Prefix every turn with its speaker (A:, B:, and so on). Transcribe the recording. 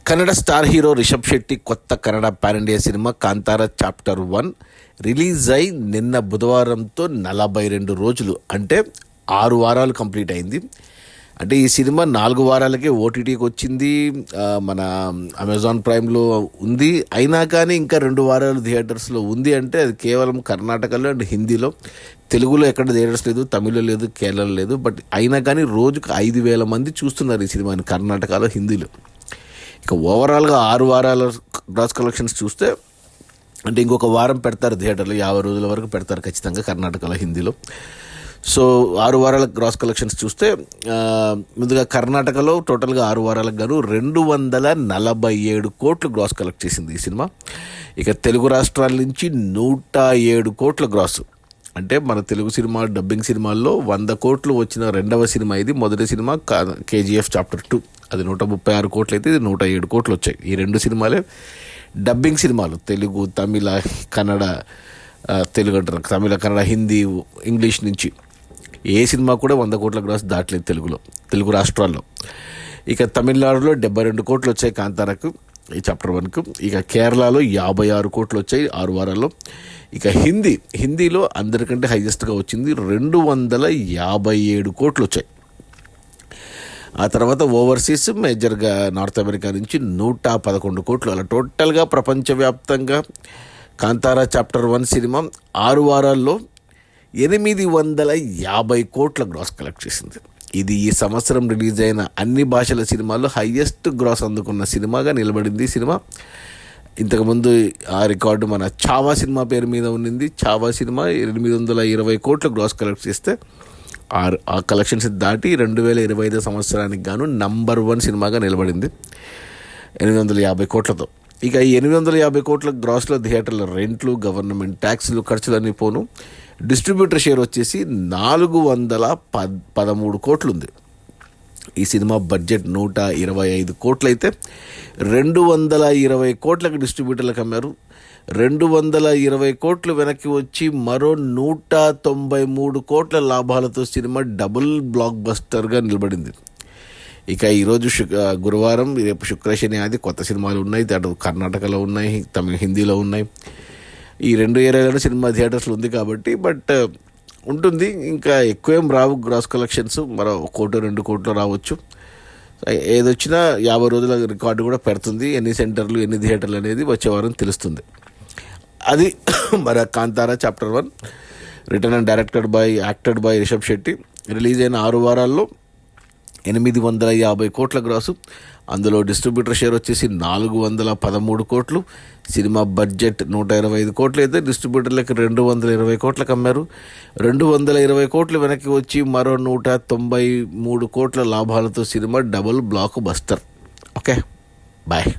A: Kannada star hero Rishabh Shetty కొత్త Kannada pan India cinema Kantara chapter 1 release అయి నిన్న బుధవారంతో 42 రోజులు అంటే 6 వారాలు కంప్లీట్ అయింది. అంటే ఈ సినిమా 4 వారాలకే ఓటీటీకి వచ్చింది, మన అమెజాన్ ప్రైమ్లో ఉంది. అయినా కానీ ఇంకా 2 వారాలు థియేటర్స్లో ఉంది. అంటే అది కేవలం కర్ణాటకలో అండ్ హిందీలో, తెలుగులో ఎక్కడ థియేటర్స్ లేదు, తమిళ్లో లేదు, కేరళలో లేదు. బట్ అయినా కానీ రోజుకు 5,000 మంది చూస్తున్నారు ఈ సినిమాని కర్ణాటకలో, హిందీలో. ఇక ఓవరాల్గా 6 వారాల గ్రాస్ కలెక్షన్స్ చూస్తే అంటే ఇంకొక వారం పెడతారు థియేటర్లో, 50 రోజుల వరకు పెడతారు ఖచ్చితంగా కర్ణాటకలో, హిందీలో. సో 6 వారాల గ్రాస్ కలెక్షన్స్ చూస్తే ముందుగా కర్ణాటకలో టోటల్గా 6 వారాలకు గాను 247 కోట్లు గ్రాస్ కలెక్ట్ చేసింది ఈ సినిమా. ఇక తెలుగు రాష్ట్రాల నుంచి 107 కోట్ల గ్రాస్. అంటే మన తెలుగు సినిమా డబ్బింగ్ సినిమాల్లో 100 కోట్లు వచ్చిన రెండవ సినిమా ఇది. మొదటి సినిమా కేజీఎఫ్ చాప్టర్ 2, అది 136 కోట్లు అయితే ఇది 107 కోట్లు వచ్చాయి. ఈ 2 సినిమాలే డబ్బింగ్ సినిమాలు, తెలుగు, తమిళ, కన్నడ, తెలుగు అంటారు, తమిళ, కన్నడ, హిందీ, ఇంగ్లీష్ నుంచి ఏ సినిమా కూడా 100 కోట్ల గ్రాస్ దాటలేదు తెలుగు రాష్ట్రాల్లో. ఇక తమిళనాడులో 72 కోట్లు వచ్చాయి కాంతారాకు, ఈ చాప్టర్ 1కు. ఇక కేరళలో 56 కోట్లు వచ్చాయి 6 వారాల్లో. ఇక హిందీలో అందరికంటే హైయెస్ట్గా వచ్చింది, 257 కోట్లు వచ్చాయి. ఆ తర్వాత ఓవర్సీస్ మేజర్గా నార్త్ అమెరికా నుంచి 111 కోట్లు. అలా టోటల్గా ప్రపంచవ్యాప్తంగా కాంతారా చాప్టర్ 1 సినిమా 6 వారాల్లో 850 కోట్ల గ్రాస్ కలెక్ట్ చేసింది. ఇది ఈ సంవత్సరం రిలీజ్ అయిన అన్ని భాషల సినిమాల్లో హైయెస్ట్ గ్రాస్ అందుకున్న సినిమాగా నిలబడింది ఈ సినిమా. ఇంతకుముందు ఆ రికార్డు మన ఛావా సినిమా పేరు మీద ఉన్నింది. ఛావా సినిమా 820 కోట్ల గ్రాస్ కలెక్ట్ చేస్తే ఆ కలెక్షన్స్ దాటి 2025 సంవత్సరానికి గాను నంబర్ 1 సినిమాగా నిలబడింది 850 కోట్లతో. ఇక ఈ 850 కోట్ల గ్రాస్లో థియేటర్ల రెంట్లు, గవర్నమెంట్ ట్యాక్స్లు, ఖర్చులన్నీ పోను డిస్ట్రిబ్యూటర్ షేర్ వచ్చేసి 413 కోట్లు ఉంది. ఈ సినిమా బడ్జెట్ 125 కోట్లు అయితే 220 కోట్లకు డిస్ట్రిబ్యూటర్లకు అమ్మారు. 220 కోట్లు వెనక్కి వచ్చి మరో 193 కోట్ల లాభాలతో సినిమా డబుల్ బ్లాక్ బస్టర్గా నిలబడింది. ఇక ఈరోజు గురువారం, రేపు శుక్ర, శని, ఆది కొత్త సినిమాలు ఉన్నాయి. అటు కర్ణాటకలో ఉన్నాయి, తమిళ, హిందీలో ఉన్నాయి. ఈ 2 ఏరియాలలో సినిమా థియేటర్స్లో ఉంది కాబట్టి బట్ ఉంటుంది. ఇంకా ఎక్కువేం రావు గ్రాస్ కలెక్షన్స్, మరో 1 కోటి 2 కోట్లు రావచ్చు. ఏదొచ్చినా 50 రోజుల రికార్డు కూడా పెడుతుంది. ఎన్ని సెంటర్లు, ఎన్ని థియేటర్లు అనేది వచ్చే వారం తెలుస్తుంది. అది మన Kantara chapter 1 written and acted by Rishab Shetty. Release అయిన 6 వారాల్లో 850 కోట్ల గ్రాసు. అందులో డిస్ట్రిబ్యూటర్ షేర్ వచ్చేసి 413 కోట్లు. సినిమా బడ్జెట్ 125 కోట్లు అయితే డిస్ట్రిబ్యూటర్లకి 220 కోట్లకు అమ్మారు. 220 కోట్లు వెనక్కి వచ్చి మరో 193 కోట్ల లాభాలతో cinema double blockbuster. Okay, bye.